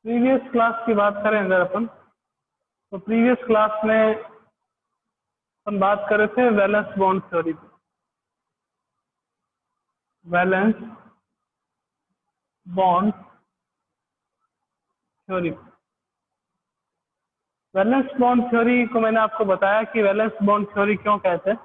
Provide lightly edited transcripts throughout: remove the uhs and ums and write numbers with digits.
Previous class की बात करें अगर अपन, तो प्रीवियस क्लास में अपन बात कर रहे थे वैलेंस बॉन्ड थ्योरी पे। Valence bond theory. Valence bond theory को मैंने आपको बताया कि वैलेंस बॉन्ड थ्योरी क्यों कहते हैं।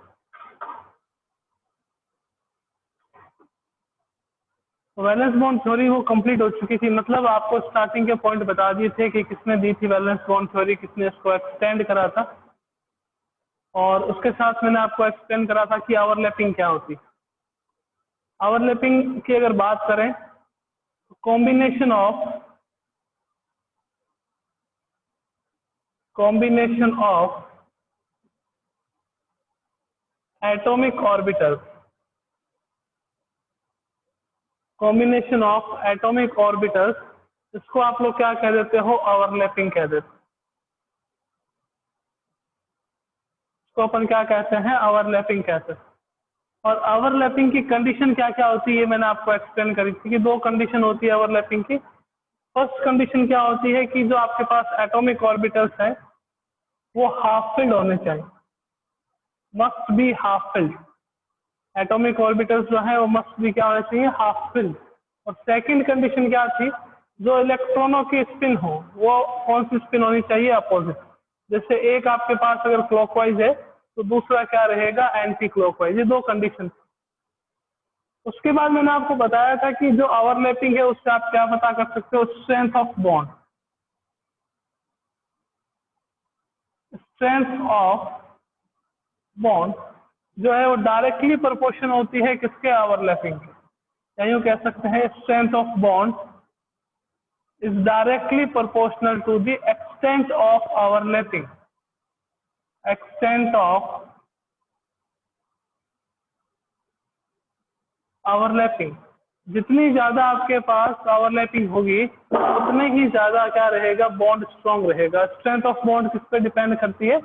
वैलेंस बॉन्ड थ्योरी वो कंप्लीट हो चुकी थी, मतलब आपको स्टार्टिंग के पॉइंट बता दिए थे कि किसने दी थी वैलेंस बॉन्ड थ्योरी, किसने इसको एक्सटेंड करा था, और उसके साथ मैंने आपको एक्सप्लेन करा था कि ओवरलैपिंग क्या होती है। ओवरलैपिंग की अगर बात करें तो combination of atomic orbitals, combination of atomic orbitals, इसको आप लोग क्या कह देते हो, ओवरलैपिंग कह देते हो। इसको अपन क्या कहते हैं, ओवरलैपिंग कहते हैं। और ओवरलैपिंग की कंडीशन क्या क्या होती है मैंने आपको एक्सप्लेन करी थी कि दो कंडीशन होती है ओवरलैपिंग की। फर्स्ट कंडीशन क्या होती है कि जो आपके पास एटॉमिक ऑर्बिटल्स है वो हाफ फिल्ड होने चाहिए, must be half filled. Atomic orbitals जो है वो मस्ट बी क्या होना चाहिए, हाफ फिल्ड। और सेकंड कंडीशन क्या थी, जो इलेक्ट्रॉनों की स्पिन हो वो कौन सी स्पिन होनी चाहिए, अपोजिट। जैसे एक आपके पास अगर क्लॉकवाइज है तो दूसरा क्या रहेगा, एंटी क्लॉकवाइज। ये दो कंडीशन। उसके बाद मैंने आपको बताया था कि जो ओवरलैपिंग है उससे आप क्या पता कर सकते हो, strength of bond. Strength of bond जो है वो डायरेक्टली प्रोपोर्शन होती है किसके, ओवरलैपिंग के। या यूं कह सकते हैं strength of bond is directly proportional to the extent of overlapping. Extent of overlapping, जितनी ज्यादा आपके पास ओवरलैपिंग होगी उतने ही ज्यादा क्या रहेगा, बॉन्ड स्ट्रॉन्ग रहेगा। स्ट्रेंथ ऑफ बॉन्ड किस पे डिपेंड करती है,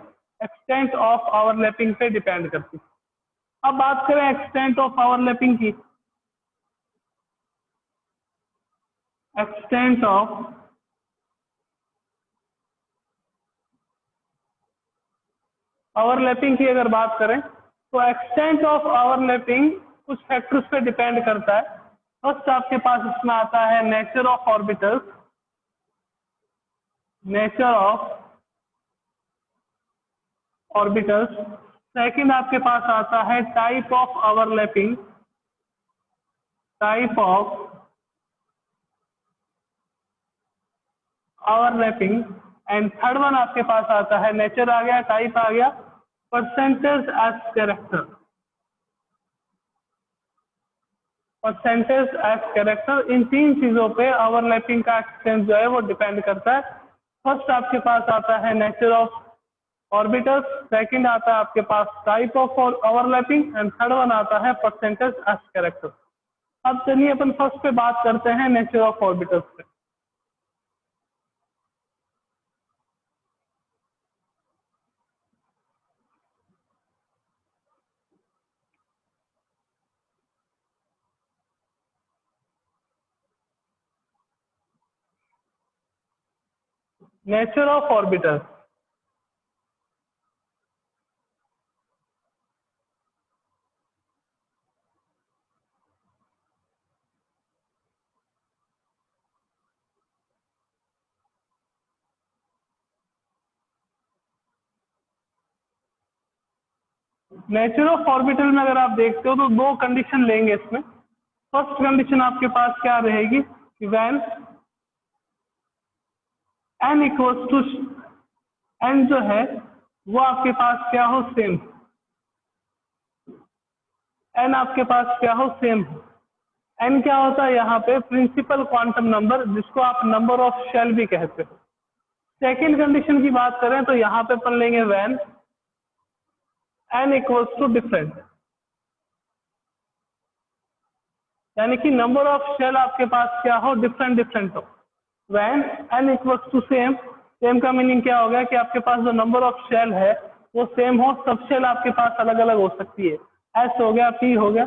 एक्सटेंट ऑफ ओवरलैपिंग पे डिपेंड करती है। अब बात करें एक्सटेंट ऑफ ओवरलैपिंग की। एक्सटेंट ऑफ ओवरलैपिंग की अगर बात करें तो एक्सटेंट ऑफ ओवरलैपिंग कुछ फैक्टर्स पे डिपेंड करता है। फर्स्ट आपके पास इसमें आता है nature of orbitals, nature of orbitals. Second आपके पास आता है type of overlapping, type of overlapping. And third one आपके पास आता है, नेचर आ गया, टाइप आ गया, percentage as character. Percentage as character, इन तीन चीजों पे ओवरलैपिंग का एक्सटेंट जो है वो डिपेंड करता है। फर्स्ट आपके पास आता है नेचर ऑफ ऑर्बिटल्स, सेकंड आता है आपके पास type of overlapping, and third one आता है परसेंटेज एज कैरेक्टर। अब चलिए अपन फर्स्ट पे बात करते हैं नेचर ऑफ ऑर्बिटल्स पे। Nature of orbitals, nature of orbital में अगर आप देखते हो तो दो कंडीशन लेंगे इसमें। फर्स्ट कंडीशन आपके पास क्या रहेगी कि when n equals to n जो है वो आपके पास क्या हो, सेम। n आपके पास क्या हो, सेम हो। n क्या होता है यहाँ पे, प्रिंसिपल क्वांटम नंबर, जिसको आप नंबर ऑफ शेल भी कहते हो। सेकेंड कंडीशन की बात करें तो यहाँ पे अपन लेंगे when n equals to different, यानी कि नंबर ऑफ शेल आपके पास क्या हो, डिफरेंट डिफरेंट हो। When n equals to same, same का मीनिंग क्या हो गया कि आपके पास जो नंबर ऑफ शेल है वो सेम हो, सब शेल आपके पास अलग अलग हो सकती है, s हो गया, p हो गया।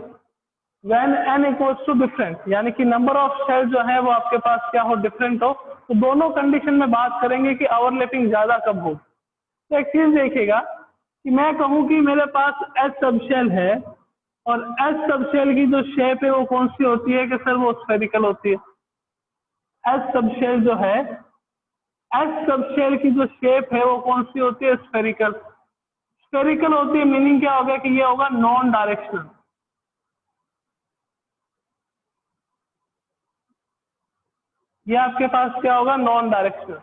When n equals to different, यानी कि नंबर ऑफ शेल जो है वो आपके पास क्या हो, डिफरेंट हो। तो दोनों कंडीशन में बात करेंगे कि ओवरलैपिंग ज्यादा कब होगी। तो एक चीज देखिएगा कि मैं कहूँ कि मेरे पास एच सबशेल है और एच सबशेल की जो शेप है वो कौन सी होती है कि सर वो स्फेरिकल होती है। एच सबशेल जो है, एच सबशेल की जो शेप है वो कौन सी होती है, स्फेरिकल। स्फेरिकल होती है, मीनिंग क्या होगा कि ये होगा नॉन डायरेक्शनल। ये आपके पास क्या होगा, नॉन डायरेक्शनल।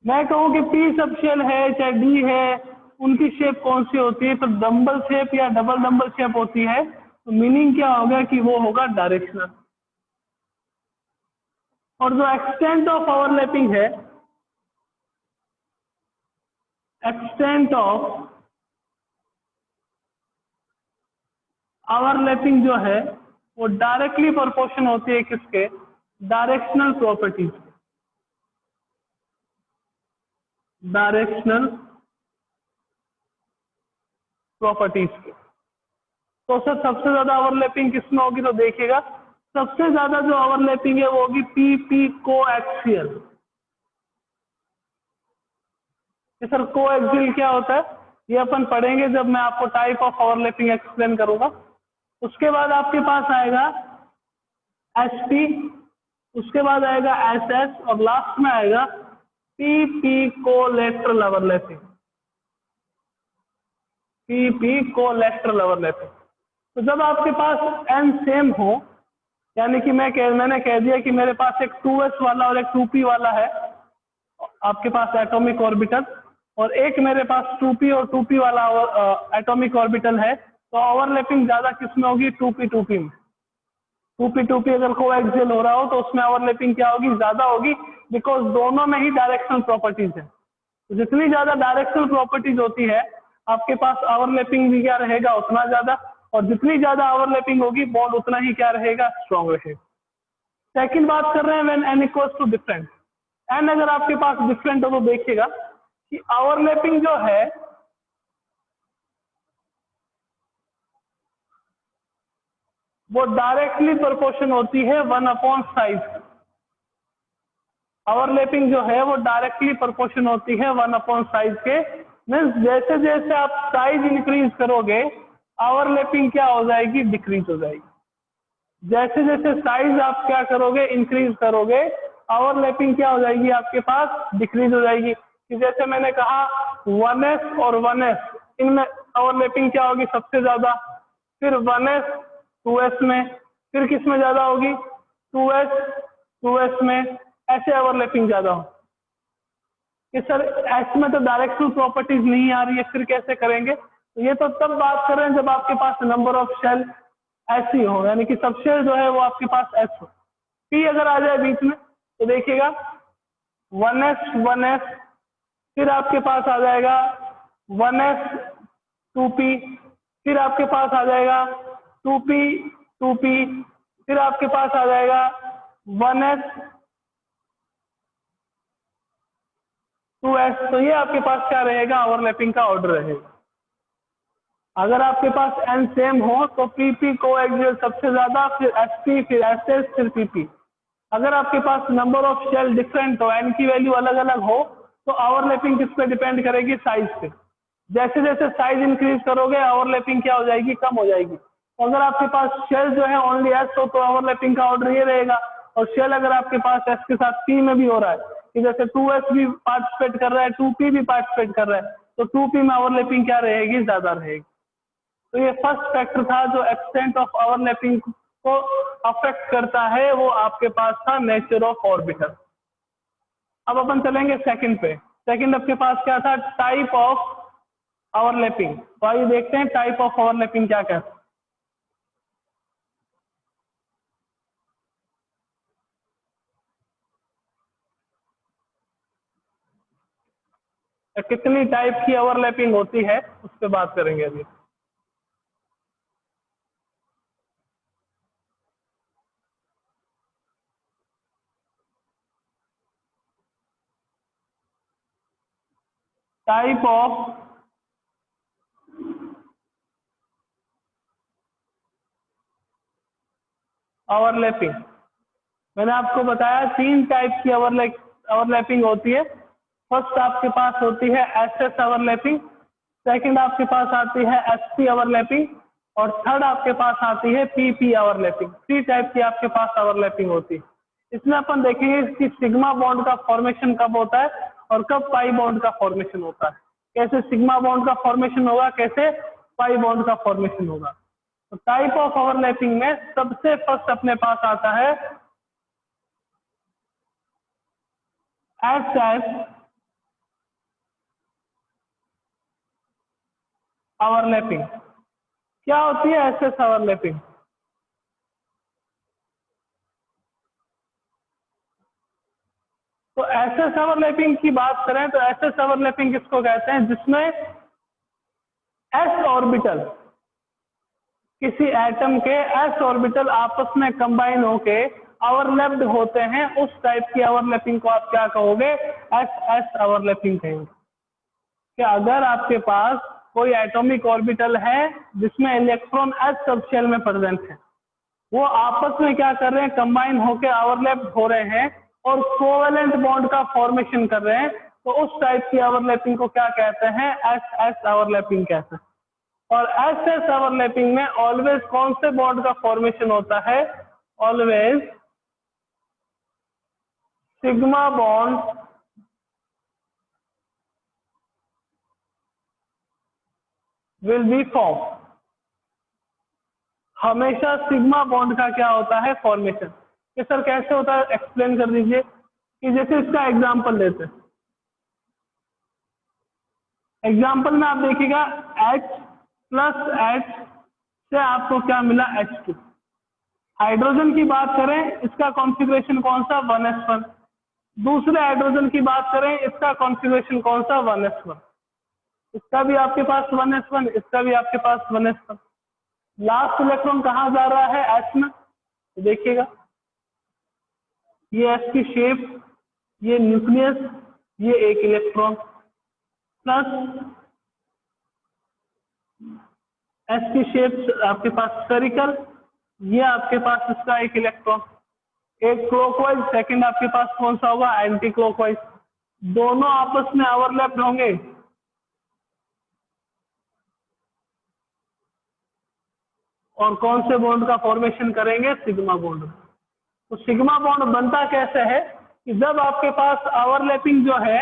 मैं कहूँ कि पी सबशेल है चाहे डी है, उनकी शेप कौन सी होती है, तो डंबल शेप या डबल डंबल शेप होती है। तो मीनिंग क्या होगा कि वो होगा डायरेक्शनल। और जो एक्सटेंट ऑफ ओवरलैपिंग है, एक्सटेंट ऑफ ओवरलैपिंग जो है वो डायरेक्टली प्रोपोर्शन होती है किसके, डायरेक्शनल प्रॉपर्टीज। डायरेक्शनल प्रॉपर्टीज के। तो सर सबसे ज्यादा ओवरलैपिंग किसमें होगी, तो देखिएगा सबसे ज्यादा जो ओवरलैपिंग है वो होगी P P coaxial. Sir coaxial क्या होता है, ये अपन पढ़ेंगे जब मैं आपको टाइप ऑफ ओवरलैपिंग एक्सप्लेन करूंगा। उसके बाद आपके पास आएगा एस पी, उसके बाद आएगा एस एस और लास्ट में आएगा P P collateral overlapping. P P collateral overlapping. तो जब आपके पास एन सेम हो, यानी कि मैंने कह दिया कि मेरे पास एक 2s वाला और एक 2p वाला है आपके पास एटॉमिक ऑर्बिटल, और एक मेरे पास 2p और 2p वाला एटॉमिक ऑर्बिटल है, तो ओवरलैपिंग ज्यादा किसमें होगी, 2p 2p में। 2p 2p अगर कोएक्सियल हो रहा हो तो उसमें ओवरलैपिंग क्या होगी, ज्यादा होगी, बिकॉज दोनों में ही डायरेक्शनल प्रॉपर्टीज है। तो जितनी ज्यादा डायरेक्शनल प्रॉपर्टीज होती है आपके पास ओवरलैपिंग भी क्या रहेगा, उतना ज्यादा, और जितनी ज्यादा ओवरलैपिंग होगी बॉन्ड उतना ही क्या रहेगा, स्ट्रॉन्ग रहेगा। सेकंड बात कर रहे हैं when n equals to different. N अगर आपके पास डिफरेंट हो तो देखिएगा कि ओवरलैपिंग जो है वो डायरेक्टली प्रोपोर्शन होती है 1 साइज। ओवरलैपिंग जो है वो डायरेक्टली प्रोपोर्शन होती है 1 साइज के। मीन्स जैसे जैसे आप साइज इंक्रीज करोगे ओवरलैपिंग क्या हो जाएगी, डिक्रीज हो जाएगी। जैसे जैसे साइज आप क्या करोगे, इंक्रीज करोगे, ओवरलैपिंग क्या हो जाएगी आपके पास, डिक्रीज हो जाएगी। कि जैसे मैंने कहा 1s और 1s, इनमें ओवरलैपिंग क्या होगी सबसे ज्यादा, फिर 1s 2s में, फिर किस में ज्यादा होगी, 2s 2s में, ऐसे ओवरलैपिंग ज्यादा हो। कि सर एस में तो डायरेक्शनल प्रॉपर्टीज नहीं आ रही है, फिर कैसे करेंगे, तो ये तो तब बात कर रहे हैं जब आपके पास नंबर ऑफ शेल ऐसी हो, यानी कि सबशेल जो है वो आपके पास एस हो। पी अगर आ जाए बीच में तो देखिएगा 1s 1s, फिर आपके पास आ जाएगा 1s 2p, फिर आपके पास आ जाएगा 2p 2p, फिर आपके पास आ जाएगा 1s 2s। तो ये आपके पास क्या रहेगा, ओवरलैपिंग का ऑर्डर रहेगा। अगर आपके पास एन सेम हो तो पीपी कोएक्सियल सबसे ज्यादा, फिर एसपी, फिर एसएस, फिर पीपी। अगर आपके पास नंबर ऑफ शेल डिफरेंट हो, एन की वैल्यू अलग अलग हो, तो ओवरलैपिंग किस पे डिपेंड करेगी, साइज पे। जैसे जैसे साइज इंक्रीज करोगे ओवरलैपिंग क्या हो जाएगी, कम हो जाएगी। तो अगर आपके पास शेल जो है ओनली एस हो तो ओवरलैपिंग का ऑर्डर ये रहेगा, और शेल अगर आपके पास एस के साथ पी में भी हो रहा है कि जैसे 2s भी पार्टिसिपेट कर रहा है, 2p भी पार्टिसिपेट कर रहा है, तो 2p में ओवरलैपिंग क्या रहेगी, ज्यादा रहेगी। तो ये फर्स्ट फैक्टर था जो एक्सटेंट ऑफ ओवरलैपिंग को अफेक्ट करता है, वो आपके पास था नेचर ऑफ ऑर्बिटल। अब अपन चलेंगे सेकंड पे। सेकंड आपके पास क्या था, टाइप ऑफ ओवरलैपिंग। तो आइए देखते हैं टाइप ऑफ ओवरलैपिंग क्या कहता है। कितनी टाइप की ओवरलैपिंग होती है उस पर बात करेंगे अभी। टाइप ऑफ ओवरलैपिंग, मैंने आपको बताया 3 टाइप की ओवरलैपिंग होती है। फर्स्ट आपके पास होती है एसएस ओवरलैपिंग, सेकंड आपके पास आती है एसपी ओवरलैपिंग और थर्ड आपके पास आती है पीपी ओवरलैपिंग। 3 टाइप की आपके पास ओवरलैपिंग होती है। इसमें अपन देखेंगे कि सिग्मा बॉन्ड का फॉर्मेशन कब होता है और कब पाई बॉन्ड का फॉर्मेशन होता है। कैसे सिग्मा बॉन्ड का फॉर्मेशन होगा, कैसे पाई बॉन्ड का फॉर्मेशन होगा। तो टाइप ऑफ ओवरलैपिंग में सबसे फर्स्ट अपने पास आता है एसएस ओवरलैपिंग। क्या होती है एसएस ओवरलैपिंग? तो एसएस ओवरलैपिंग की बात करें तो एसएस ओवरलैपिंग किसको कहते हैं? जिसमें एस ऑर्बिटल, किसी एटम के एस ऑर्बिटल आपस में कंबाइन होके ओवरलैप्ड होते हैं, उस टाइप की ओवरलैपिंग को आप क्या कहोगे? एस एस ओवरलैपिंग कहेंगे। कि अगर आपके पास कोई एटॉमिक ऑर्बिटल है जिसमें इलेक्ट्रॉन एस सबशेल में प्रेजेंट है, वो आपस में क्या कर रहे हैं? कंबाइन होके ओवरलैप हो रहे हैं और कोवेलेंट बॉन्ड का फॉर्मेशन कर रहे हैं, तो उस टाइप की ओवरलैपिंग को क्या कहते हैं? एस एस ओवरलैपिंग कहते हैं। और एस एस ओवरलैपिंग में ऑलवेज कौन से बॉन्ड का फॉर्मेशन होता है? Always sigma bond will be form. हमेशा सिग्मा बॉन्ड का क्या होता है? फॉर्मेशन। कि सर कैसे होता है, एक्सप्लेन कर दीजिए। कि जैसे इसका एग्जांपल लेते हैं, एग्जांपल में आप देखिएगा H प्लस H से आपको क्या मिला? H2। हाइड्रोजन की बात करें, इसका कॉन्फ़िगरेशन कौन सा? 1s1। दूसरे हाइड्रोजन की बात करें, इसका कॉन्फ़िगरेशन कौन सा? 1s1। इसका भी आपके पास 1s1, इसका भी आपके पास 1s1। लास्ट इलेक्ट्रॉन कहाँ जा रहा है? H में। तो देखिएगा ये H की शेप, ये न्यूक्लियस, ये एक इलेक्ट्रॉन प्लस एस की शेप आपके पास स्फेरिकल, ये आपके पास इसका एक इलेक्ट्रॉन, एक क्लॉकवाइज, सेकंड आपके पास कौन सा होगा? Anti clockwise. दोनों आपस में ओवरलैप होंगे और कौन से बॉन्ड का फॉर्मेशन करेंगे? Sigma bond. तो सिग्मा बॉन्ड बनता कैसे है? कि जब आपके पास ओवरलैपिंग जो है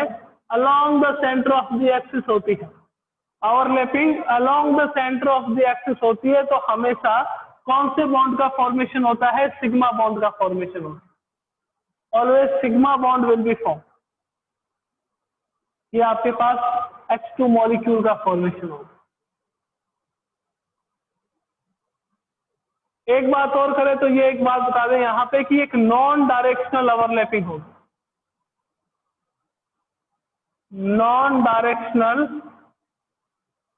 along the centre of the axis होती है, overlapping along the centre of the axis होती है, तो हमेशा कौन से बॉन्ड का फॉर्मेशन होता है? सिग्मा बॉन्ड का फॉर्मेशन होता है। Always sigma bond will be form. ये आपके पास H2 मॉलिक्यूल का फॉर्मेशन होगा। एक बात और करें तो ये एक बात बता दें यहाँ पे कि एक नॉन डायरेक्शनल ओवरलैपिंग होगी। नॉन डायरेक्शनल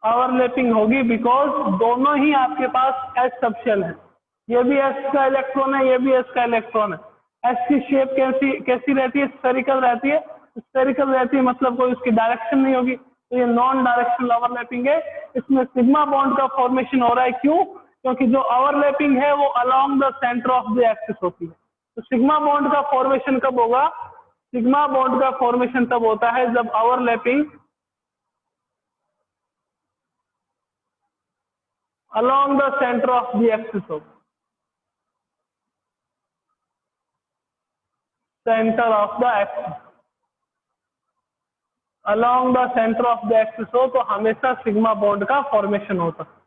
ओवरलैपिंग होगी बिकॉज दोनों ही आपके पास एस सबशेल है। ये भी एस का इलेक्ट्रॉन है, ये भी एस का इलेक्ट्रॉन है। एस की शेप कैसी रहती है? स्फेरिकल रहती है। स्फेरिकल रहती है मतलब कोई उसकी डायरेक्शन नहीं होगी, तो ये नॉन डायरेक्शनल ओवरलैपिंग है। इसमें सिग्मा बॉन्ड का फॉर्मेशन हो रहा है। क्यों? क्योंकि जो ओवरलैपिंग है वो along the centre of the axis होती है। तो सिग्मा बॉन्ड का फॉर्मेशन कब होगा? सिग्मा बॉन्ड का फॉर्मेशन तब होता है जब overlapping along the center of the axis हो, center of the axis, along the center of the axis हो, तो हमेशा सिग्मा बॉन्ड का फॉर्मेशन होता है।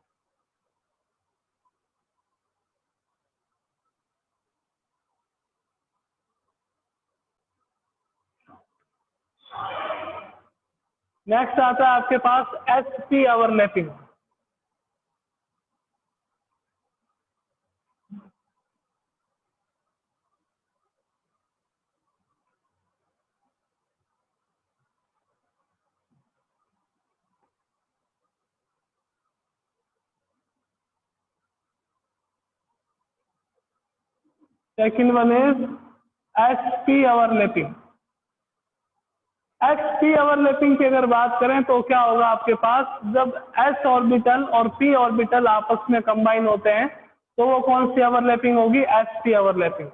नेक्स्ट आता है आपके पास SP overlapping. Second one is SP overlapping. SP overlapping की अगर बात करें तो क्या होगा आपके पास? जब एस ऑर्बिटल और पी ऑर्बिटल आपस में कंबाइन होते हैं तो वो कौन सी ओवरलैपिंग होगी? SP overlapping.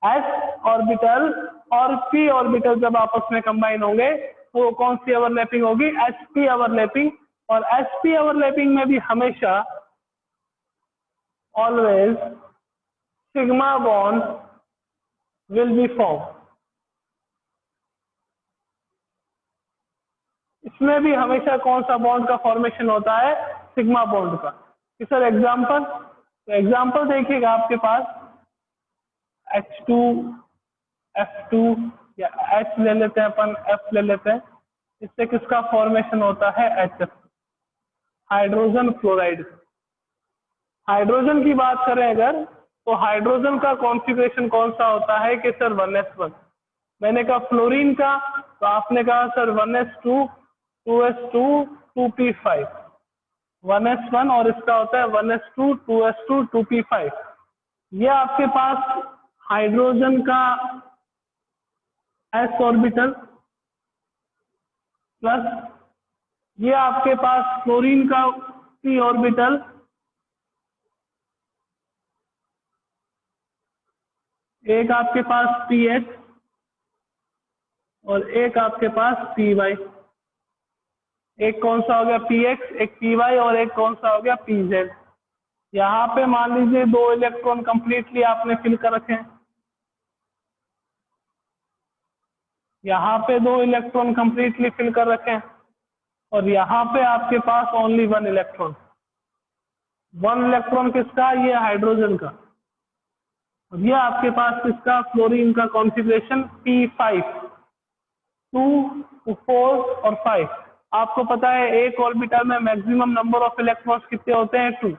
एस ऑर्बिटल और पी ऑर्बिटल जब आपस में कंबाइन होंगे तो कौन सी ओवरलैपिंग होगी? sp overlapping. और sp ओवरलैपिंग में भी हमेशा always sigma bond will be form. इसमें भी हमेशा कौन सा बॉन्ड का फॉर्मेशन होता है? सिग्मा बॉन्ड का। कि सर एग्जाम्पल, तो एग्जाम्पल देखिएगा आपके पास H2 F2 या H ले लेते हैं अपन, F ले लेते हैं, इससे किसका फॉर्मेशन होता है? HF, hydrogen fluoride. हाइड्रोजन की बात करें अगर, तो हाइड्रोजन का कॉन्फ़िगरेशन कौन सा होता है? कि सर 1s1। मैंने कहा फ्लोरीन का, तो आपने कहा sir 1s2 2s2 2p5, 1s1 और इसका होता है 1s2 2s2 2p5। ये आपके पास हाइड्रोजन का s ऑर्बिटल प्लस ये आपके पास फ्लोरीन का p ऑर्बिटल, एक आपके पास ph और एक आपके पास py। एक कौन सा हो गया? px, एक py और एक कौन सा हो गया? pz। यहाँ पे मान लीजिए 2 इलेक्ट्रॉन कंप्लीटली आपने फिल कर रखे हैं, यहाँ पे 2 इलेक्ट्रॉन कंप्लीटली फिल कर रखे हैं और यहाँ पे आपके पास ओनली 1 इलेक्ट्रॉन। 1 इलेक्ट्रॉन किसका? ये हाइड्रोजन का। और ये आपके पास किसका? फ्लोरीन का कॉन्फ़िगरेशन p5, 2 4 और 5। आपको पता है एक ऑर्बिटल में मैक्सिमम नंबर ऑफ इलेक्ट्रॉन्स कितने होते हैं? 2।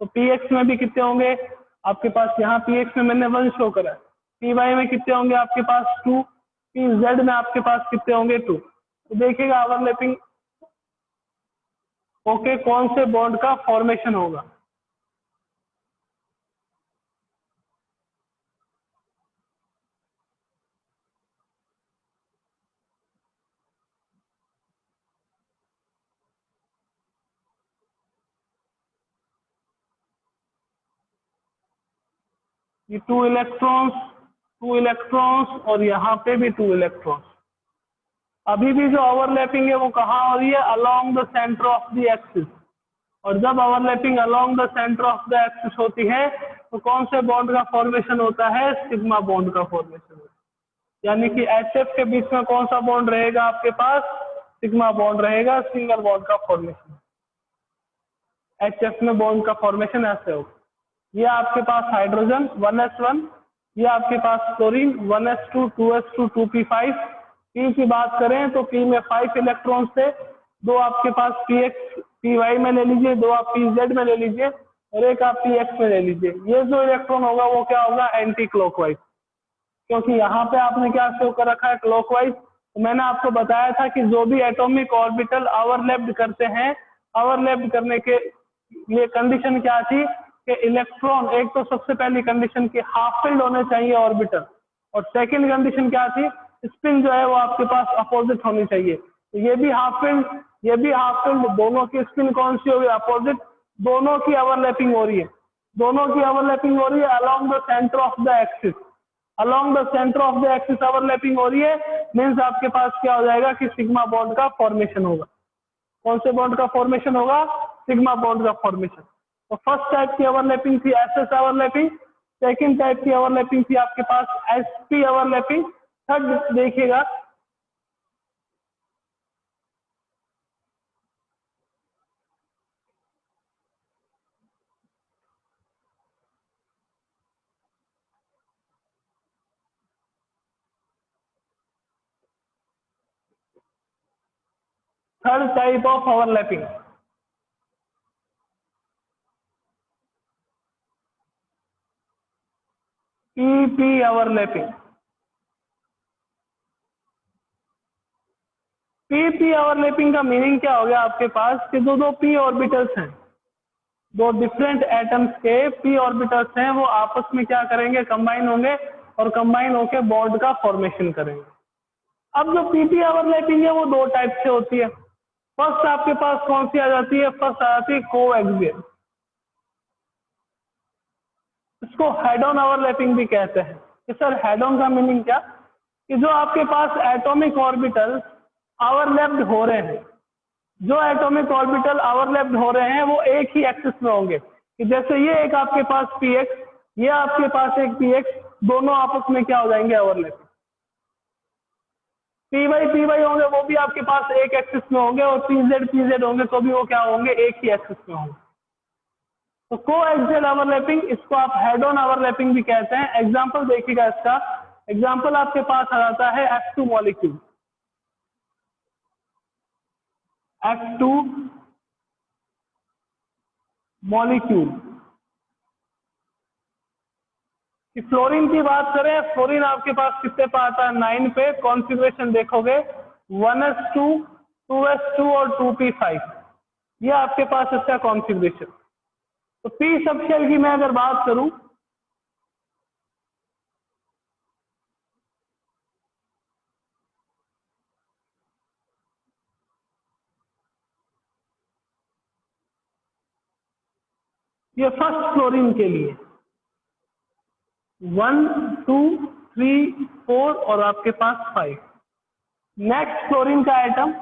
तो px में भी कितने होंगे आपके पास? यहाँ px में मैंने 1 शो करा है। py में कितने होंगे आपके पास? 2। pz में आपके पास कितने होंगे? 2। तो देखिएगा ओवरलैपिंग ओके कौन से बॉन्ड का फॉर्मेशन होगा। ये 2 इलेक्ट्रॉन्स और यहाँ पे भी 2 इलेक्ट्रॉन्स। अभी भी जो ओवरलैपिंग है वो कहाँ हो रही है? Along the centre of the axis. और जब overlapping along the centre of the axis होती है तो कौन से बॉन्ड का फॉर्मेशन होता है? सिग्मा बॉन्ड का फॉर्मेशन होता है। यानी कि HF के बीच में कौन सा बॉन्ड रहेगा आपके पास? सिग्मा बॉन्ड रहेगा, सिंगल बॉन्ड का फॉर्मेशन। HF में बॉन्ड का फॉर्मेशन ऐसे होगा। ये आपके पास हाइड्रोजन 1s1, ये आपके पास chlorine 1s2 2s2 2p5। P की बात करें तो पी में 5 इलेक्ट्रॉन्स थे, 2 आपके पास px py में ले लीजिए, 2 आप pz में ले लीजिए और एक आप px में ले लीजिए। ये जो इलेक्ट्रॉन होगा वो क्या होगा? Anti clockwise. क्योंकि यहाँ पे आपने क्या शो कर रखा है? क्लॉकवाइज। तो मैंने आपको बताया था कि जो भी एटॉमिक ऑर्बिटल ओवरलैप्ड करते हैं, ओवरलैप्ड करने के लिए कंडीशन क्या थी? कि इलेक्ट्रॉन, एक तो सबसे पहली कंडीशन की हाफ फिल्ड होने चाहिए ऑर्बिटल, और सेकंड कंडीशन क्या थी? स्पिन जो है वो आपके पास अपोजिट होनी चाहिए। तो ये भी हाफ फिल्ड, ये भी हाफ फिल्ड, दोनों की स्पिन कौन सी होगी? अपोजिट। दोनों की ओवरलैपिंग हो रही है, दोनों की ओवरलैपिंग हो रही है along the centre of the axis. Along the centre of the axis overlapping हो रही है, मीन्स आपके पास क्या हो जाएगा कि सिग्मा बॉन्ड का फॉर्मेशन होगा। कौन से बॉन्ड का फॉर्मेशन होगा? सिग्मा बॉन्ड का फॉर्मेशन। तो फर्स्ट टाइप की ओवरलैपिंग थी एसएस ओवरलैपिंग, सेकंड टाइप की ओवरलैपिंग थी आपके पास एसपी ओवरलैपिंग, थर्ड देखिएगा third type of overlapping, PP overlapping. PP overlapping का मीनिंग क्या हो गया आपके पास कि जो दो पी ऑर्बिटल्स हैं, दो डिफरेंट एटम्स के पी ऑर्बिटल्स हैं, वो आपस में क्या करेंगे? कंबाइन होंगे और कंबाइन होकर बॉन्ड का फॉर्मेशन करेंगे। अब जो पीपी ओवरलैपिंग है वो दो टाइप से होती है। फर्स्ट आपके पास कौन सी आ जाती है? फर्स्ट आ जाती है कोएक्सियल, इसको हेड ऑन ओवरलैपिंग भी कहते हैं। कि सर हेड ऑन का मीनिंग क्या, कि जो आपके पास एटॉमिक ऑर्बिटल ओवरलैप्ड हो रहे हैं, जो एटॉमिक ऑर्बिटल ओवरलैप्ड हो रहे हैं वो एक ही एक्सिस में होंगे, कि जैसे ये एक आपके पास पी एक्स, ये आपके पास एक पी एक्स, दोनों आपस में क्या हो जाएंगे, ओवरलैपिंग। पी वाई होंगे वो भी आपके पास एक एक्सिस में होंगे, और पी जेड होंगे तो भी वो क्या होंगे, एक ही एक्सिस में होंगे। तो को एक्सियल ओवरलैपिंग, इसको आप हेड ऑन ओवरलैपिंग भी कहते हैं। एग्जांपल देखिएगा इसका, एग्जांपल आपके पास आ जाता है F2 मॉलिक्यूल, F2 मॉलिक्यूल कि फ्लोरीन की बात करें, फ्लोरीन आपके पास कितने पे आता है, 9 पे। कॉन्फ़िगरेशन देखोगे 1s2, 2s2 और 2p5, ये आपके पास इसका कॉन्फ़िगरेशन। तो पी सबशेल की मैं अगर बात करूं, ये फर्स्ट फ्लोरीन के लिए 1, 2, 3, 4 और आपके पास 5। नेक्स्ट फ्लोरीन का item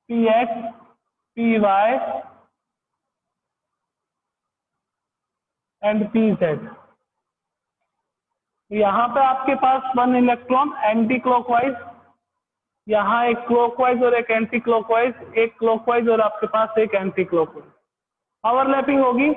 p x, p y and p z. यहाँ पे आपके पास 1 इलेक्ट्रॉन एंटी क्लॉकवाइज, यहाँ एक क्लॉकवाइज और एक एंटी क्लॉकवाइज, एक क्लॉकवाइज और आपके पास एक एंटी क्लॉकवाइज। ओवरलैपिंग होगी।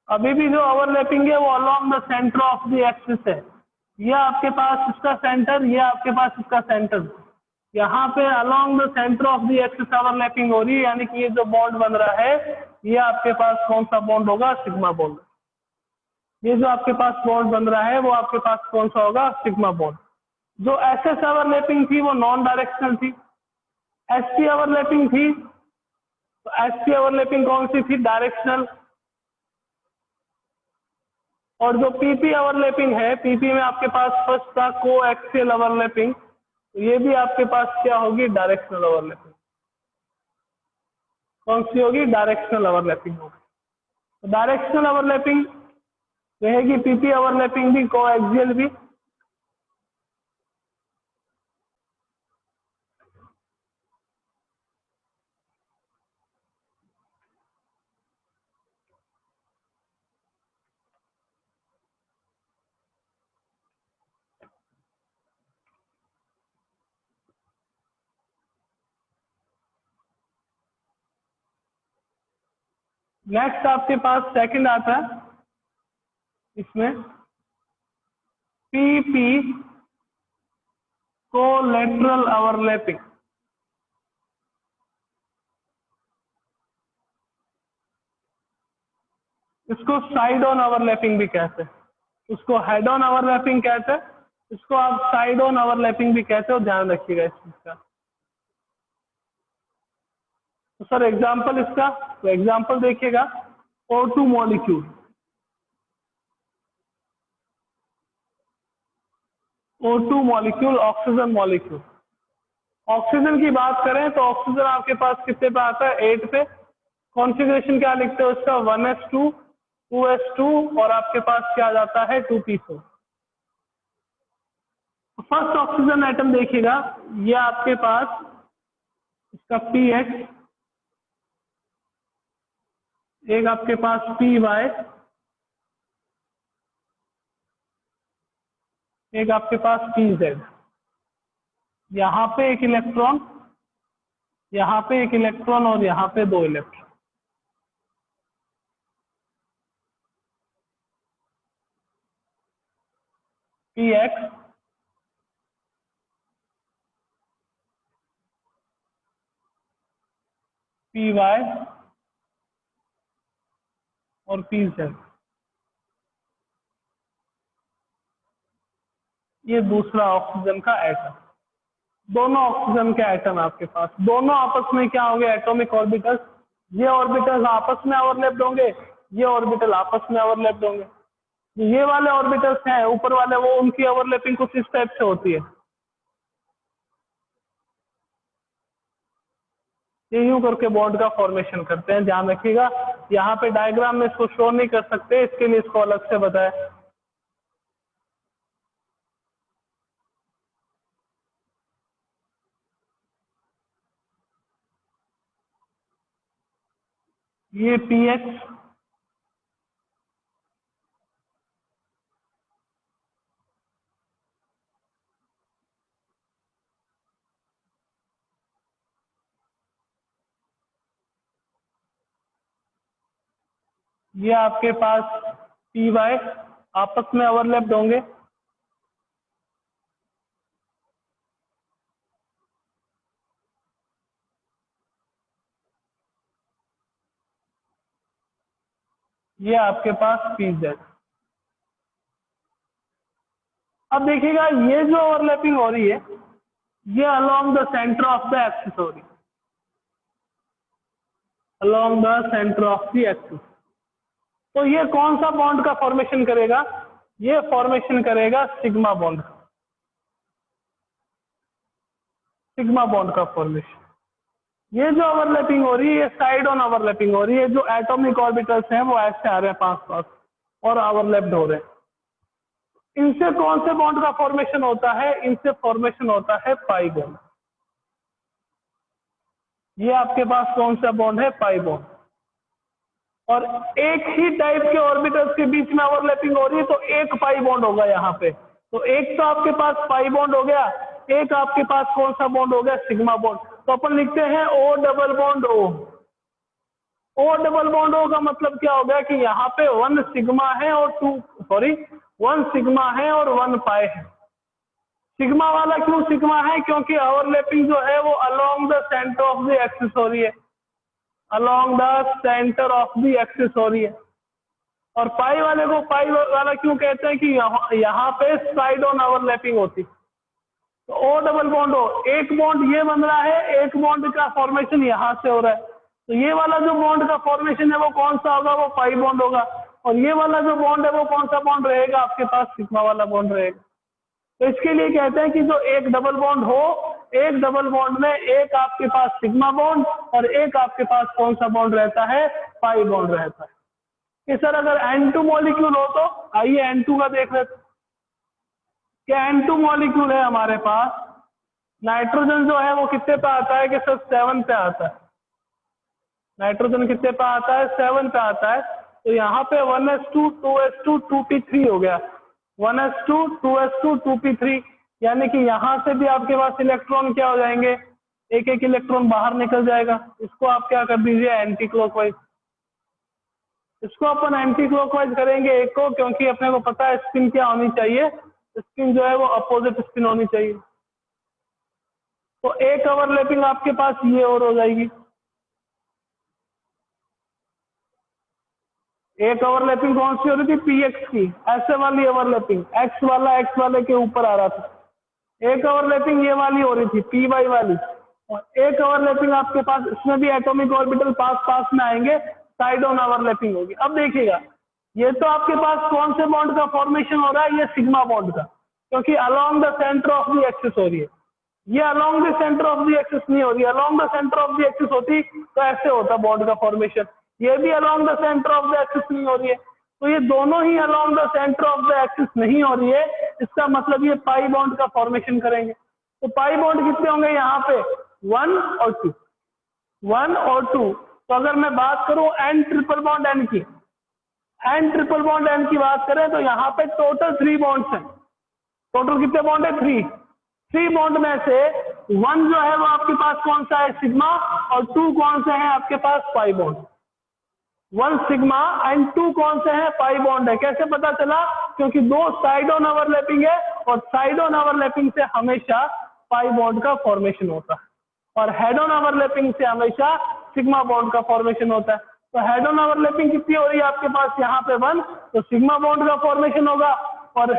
अभी भी जो ओवरलैपिंग है वो along the centre of the axis है। ये आपके पास इसका सेंटर, ये आपके पास इसका सेंटर, यहाँ पे along the centre of the axis overlapping हो रही है, यानी कि ये जो बॉन्ड बन रहा है ये आपके पास कौन सा बॉन्ड होगा, सिग्मा बॉन्ड। ये जो आपके पास बॉन्ड बन रहा है वो आपके पास कौन सा होगा, सिग्मा बॉन्ड। जो एस एस ओवरलैपिंग थी वो नॉन डायरेक्शनल थी। एस पी ओवरलैपिंग थी, तो एस पी ओवरलैपिंग कौन सी थी, डायरेक्शनल। और जो पीपी ओवरलैपिंग है, पीपी में आपके पास फर्स्ट था को एक्सियल ओवरलैपिंग, तो ये भी आपके पास क्या होगी, डायरेक्शनल ओवरलैपिंग। कौन सी होगी, डायरेक्शनल ओवरलैपिंग होगी। तो डायरेक्शनल ओवरलैपिंग रहेगी, पीपी ओवरलैपिंग भी, को एक्सियल भी। नेक्स्ट आपके पास सेकंड आता है इसमें पीपी कोलैटरल ओवरलैपिंग। इसको साइड ऑन ओवरलैपिंग भी कहते हैं, उसको हेड ऑन ओवरलैपिंग कहते हैं, इसको आप साइड ऑन ओवरलैपिंग भी कहते हो, ध्यान रखिएगा इस चीज का। तो सर एग्जांपल इसका, तो एग्जांपल देखिएगा O2 molecule, O2 molecule, oxygen molecule. Oxygen की बात करें तो ऑक्सीजन आपके पास कितने पे आता है, 8 पे। कॉन्फ़िगरेशन क्या लिखते हो उसका, 1s2, 2s2 और आपके पास क्या आ जाता है, 2p4। तो फर्स्ट ऑक्सीजन एटम देखिएगा, ये आपके पास इसका px, एक आपके पास py, एक आपके पास pz। यहाँ पे एक इलेक्ट्रॉन, यहाँ पे एक इलेक्ट्रॉन और यहाँ पे 2 electron. P x p y और पी जेड, ये दूसरा ऑक्सीजन का एटम। दोनों ऑक्सीजन के एटम आपके पास, दोनों आपस में क्या होंगे, एटॉमिक ऑर्बिटल्स। ये ऑर्बिटल्स आपस में ओवरलैप्ड होंगे, ये ऑर्बिटल आपस में ओवरलैप्ड होंगे। ये वाले ऑर्बिटल्स हैं ऊपर वाले, वो उनकी ओवरलैपिंग कुछ इस टाइप से होती है। ये यूं करके बॉन्ड का फॉर्मेशन करते हैं, ध्यान रखिएगा। यहाँ पे डायग्राम में इसको शो नहीं कर सकते, इसके लिए इसको अलग से बताएं। ये पी एक्स, ये आपके पास पी वाई आपस में ओवरलैप्ड होंगे। ये आपके पास पी जेड। अब देखिएगा, ये जो ओवरलैपिंग हो रही है, ये along the centre of the axis हो रही है, along the centre of the axis. तो ये कौन सा बॉन्ड का फॉर्मेशन करेगा, ये फॉर्मेशन करेगा सिग्मा बॉन्ड, सिग्मा बॉन्ड का फॉर्मेशन। ये जो ओवरलैपिंग हो रही है, ये साइड ऑन ओवरलैपिंग हो रही है। जो एटॉमिक ऑर्बिटल्स हैं वो ऐसे आ रहे हैं पास पास और ओवरलैप्ड हो रहे हैं। इनसे कौन से बॉन्ड का फॉर्मेशन होता है, इनसे फॉर्मेशन होता है पाई बॉन्ड। ये आपके पास कौन सा बॉन्ड है, पाई बॉन्ड। और एक ही टाइप के ऑर्बिटल्स के बीच में ओवरलैपिंग हो रही है, तो एक पाई बॉन्ड होगा यहाँ पे। तो एक तो आपके पास पाई बॉन्ड हो गया, एक आपके पास कौन सा बॉन्ड हो गया, सिग्मा बॉन्ड। तो अपन लिखते हैं O double bond O. O double bond O का मतलब क्या हो गया कि यहाँ पे 1 सिग्मा है और 1 सिग्मा है और 1 पाई है। सिग्मा वाला क्यों सिग्मा है, क्योंकि ओवरलैपिंग जो है वो along the centre of the axis हो रही है, along the centre of the axis हो रही है। और पाई वाले को पाई वाला क्यों कहते हैं कि यहाँ पे साइड ऑन ओवरलैपिंग होती। तो ओ डबल बॉन्ड ओ, एक बॉन्ड ये बन रहा है, एक बॉन्ड का फॉर्मेशन यहाँ से हो रहा है। तो ये वाला जो बॉन्ड का फॉर्मेशन है वो कौन सा होगा, वो पाई बॉन्ड होगा। और ये वाला जो बॉन्ड है वो कौन सा बॉन्ड रहेगा, आपके पास सिग्मा वाला बॉन्ड रहेगा। तो इसके लिए कहते हैं कि जो एक डबल बॉन्ड हो, एक डबल बॉन्ड में एक आपके पास सिग्मा बॉन्ड और एक आपके पास कौन सा बॉन्ड रहता है, पाई बॉन्ड रहता है। कि सर अगर N2 मॉलिक्यूल हो तो आइए N2 का देख लेते हैं। क्या N2 मॉलिक्यूल है हमारे पास, नाइट्रोजन जो है वो कितने पे आता है कि सर 7 पे आता है। नाइट्रोजन कितने पे आता है, 7 पे आता है। तो यहाँ पे 1s2 2s2 2p3 हो गया, 1s2 2s2 2p3, यानी कि यहाँ से भी आपके पास इलेक्ट्रॉन क्या हो जाएंगे, एक एक इलेक्ट्रॉन बाहर निकल जाएगा। इसको आप क्या कर दीजिए, एंटी क्लॉकवाइज। इसको अपन एंटी क्लॉकवाइज करेंगे एक को, क्योंकि अपने को पता है स्पिन क्या होनी चाहिए, स्पिन जो है वो अपोजिट स्पिन होनी चाहिए। तो एक ओवरलैपिंग आपके पास ये और हो जाएगी, एक ओवरलैपिंग कौन सी हो रही थी, पी एक्स की, ऐसे वाली ओवरलैपिंग, एक्स वाला एक्स वाले के ऊपर आ रहा था। एक ओवरलैपिंग ये वाली हो रही थी, पी वाई वाली। और एक ओवरलैपिंग आपके पास, इसमें भी एटॉमिक ऑर्बिटल पास पास में आएंगे, साइड ऑन ओवरलैपिंग होगी। अब देखिएगा, ये तो आपके पास कौन से बॉन्ड का फॉर्मेशन हो रहा है, ये सिग्मा बॉन्ड का, क्योंकि along the centre of the axis हो रही है। ये along the centre of the axis नहीं हो रही, along the centre of the axis होती तो ऐसे होता बॉन्ड का फॉर्मेशन। ये भी along the centre of the axis नहीं हो रही है, तो ये दोनों ही along the centre of the axis नहीं हो रही है। इसका मतलब ये पाई बॉन्ड का फॉर्मेशन करेंगे। तो पाई बॉन्ड कितने होंगे यहाँ पे, 1 और 2, 1 और 2। तो अगर मैं बात करूं एन ट्रिपल बॉन्ड एन की, एन ट्रिपल बॉन्ड एन की बात करें तो यहाँ पे टोटल 3 बॉन्ड्स हैं। टोटल कितने बॉन्ड है, 3 बॉन्ड में से 1 जो है वो आपके पास कौन सा है, सिग्मा, और 2 कौन से हैं आपके पास, पाई बॉन्ड। 1 सिग्मा एंड 2 कौन से हैं, पाई बॉन्ड है। कैसे पता चला, क्योंकि दो साइड ऑन ओवरलैपिंग है और साइड ऑन ओवरलैपिंग से हमेशा पाई बॉन्ड का फॉर्मेशन होता है, और हेड ऑन ओवरलैपिंग से हमेशा सिग्मा बॉन्ड का फॉर्मेशन होता है। तो हेड ऑन ओवरलैपिंग कितनी हो रही है आपके पास यहाँ पे 1, तो सिग्मा बॉन्ड का फॉर्मेशन होगा, और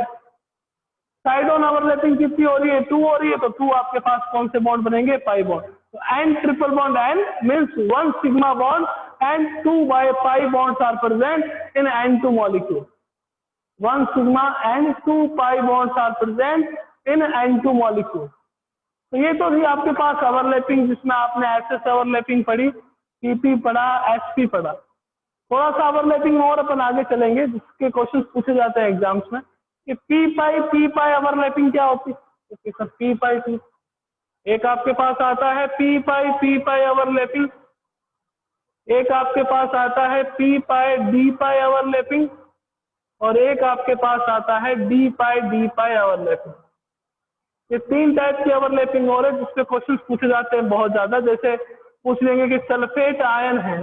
साइड ऑन ओवरलैपिंग कितनी हो रही है 2 हो रही है, तो 2 आपके पास कौन से बॉन्ड बनेंगे, पाई बॉन्ड। तो N triple bond N means 1 sigma bond and 2 pi bonds are present in N2 molecule. 1 sigma and 2 pi bonds are present in N2 molecule. तो ये तो थी आपके पास ओवरलैपिंग, जिसमें आपने एसएस ओवरलैपिंग पढ़ी, पीपी पढ़ा, एसपी पढ़ा। थोड़ा सा ओवरलैपिंग में और अपन आगे चलेंगे, जिसके क्वेश्चंस पूछे जाते हैं एग्जाम्स में कि पी पाई ओवरलैपिंग क्या होती है। तो सर पी पाई एक आपके पास आता है पी पाई ओवरलैपिंग, एक आपके पास आता है पी पाई डी पाई ओवरलैपिंग, और एक आपके पास आता है डी पाई ओवरलैपिंग। ये 3 टाइप की ओवरलैपिंग हो रही है जिसपे क्वेश्चंस पूछे जाते हैं बहुत ज्यादा। जैसे पूछ लेंगे कि सल्फेट आयन है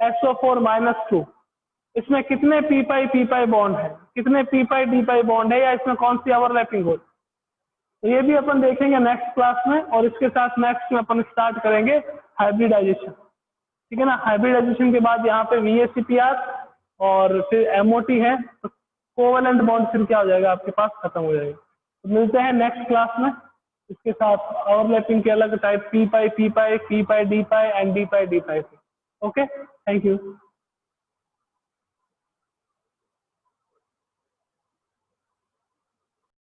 SO4-2, इसमें कितने पी पाई बॉन्ड है, कितने पी पाई बॉन्ड है, या इसमें कौन सी ओवरलैपिंग हो। तो ये भी अपन देखेंगे नेक्स्ट क्लास में, और इसके साथ नेक्स्ट में अपन स्टार्ट करेंगे हाइब्रिडाइजेशन। ठीक है ना, हाइब्रिडाइजेशन के बाद यहाँ पे VACPR और फिर MOT है, तो कोवेलेंट बॉन्ड फिर क्या हो जाएगा आपके पास, खत्म हो जाएगा। तो मिलते हैं नेक्स्ट क्लास में, इसके साथ ओवरलैपिंग के अलग type P pi D pi and D pi. Okay, thank you.